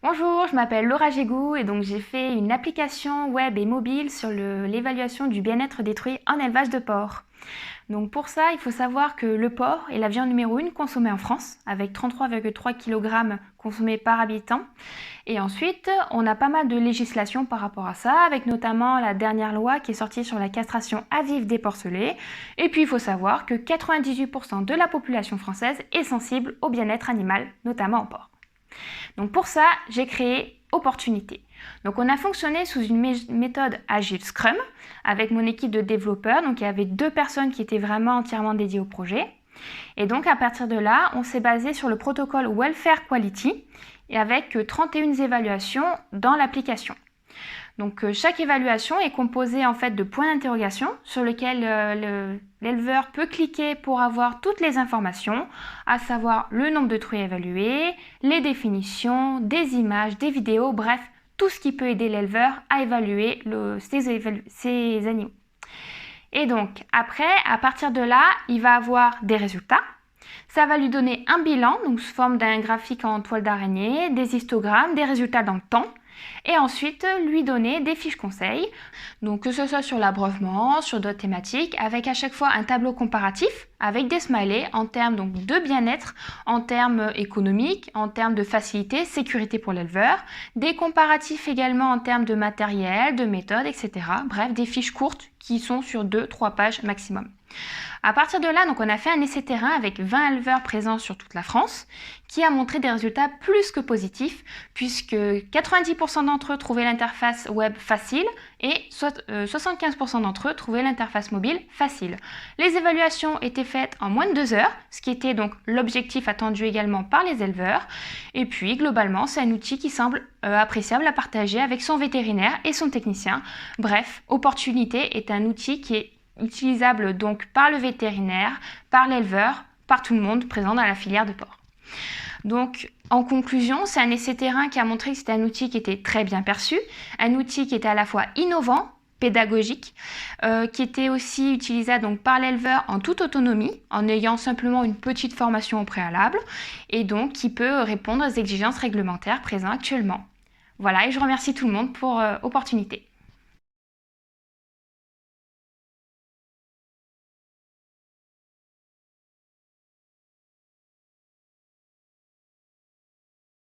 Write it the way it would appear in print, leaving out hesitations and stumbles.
Bonjour, je m'appelle Laura Gégou et donc j'ai fait une application web et mobile sur l'évaluation du bien-être des truies en élevage de porc. Donc pour ça, il faut savoir que le porc est la viande numéro 1 consommée en France, avec 33,3 kg consommés par habitant. Et ensuite, on a pas mal de législation par rapport à ça, avec notamment la dernière loi qui est sortie sur la castration à vif des porcelets. Et puis il faut savoir que 98% de la population française est sensible au bien-être animal, notamment en porc. Donc pour ça, j'ai créé Opportunité. Donc on a fonctionné sous une méthode Agile Scrum avec mon équipe de développeurs. Donc il y avait 2 personnes qui étaient vraiment entièrement dédiées au projet. Et donc à partir de là, on s'est basé sur le protocole Welfare Quality et avec 31 évaluations dans l'application. Donc chaque évaluation est composée en fait de points d'interrogation sur lesquels l'éleveur peut cliquer pour avoir toutes les informations, à savoir le nombre de truies évaluées, les définitions, des images, des vidéos, bref, tout ce qui peut aider l'éleveur à évaluer ses animaux. Et donc après, à partir de là, il va avoir des résultats. Ça va lui donner un bilan, donc sous forme d'un graphique en toile d'araignée, des histogrammes, des résultats dans le temps. Et ensuite lui donner des fiches conseils, donc que ce soit sur l'abreuvement, sur d'autres thématiques, avec à chaque fois un tableau comparatif avec des smileys en termes donc de bien-être, en termes économiques, en termes de facilité, sécurité pour l'éleveur, des comparatifs également en termes de matériel, de méthode, etc. Bref, des fiches courtes qui sont sur 2-3 pages maximum. À partir de là, donc on a fait un essai terrain avec 20 éleveurs présents sur toute la France qui a montré des résultats plus que positifs puisque 90% d'entre eux trouvaient l'interface web facile et 75% d'entre eux trouvaient l'interface mobile facile. Les évaluations étaient faites en moins de 2 heures, ce qui était donc l'objectif attendu également par les éleveurs. Et puis globalement, c'est un outil qui semble appréciable à partager avec son vétérinaire et son technicien. Bref, Opportunité est un outil qui est utilisable donc par le vétérinaire, par l'éleveur, par tout le monde présent dans la filière de porc. Donc en conclusion, c'est un essai terrain qui a montré que c'était un outil qui était très bien perçu, un outil qui était à la fois innovant, pédagogique, qui était aussi utilisable donc par l'éleveur en toute autonomie, en ayant simplement une petite formation au préalable, et donc qui peut répondre aux exigences réglementaires présentes actuellement. Voilà, et je remercie tout le monde pour Opportunité.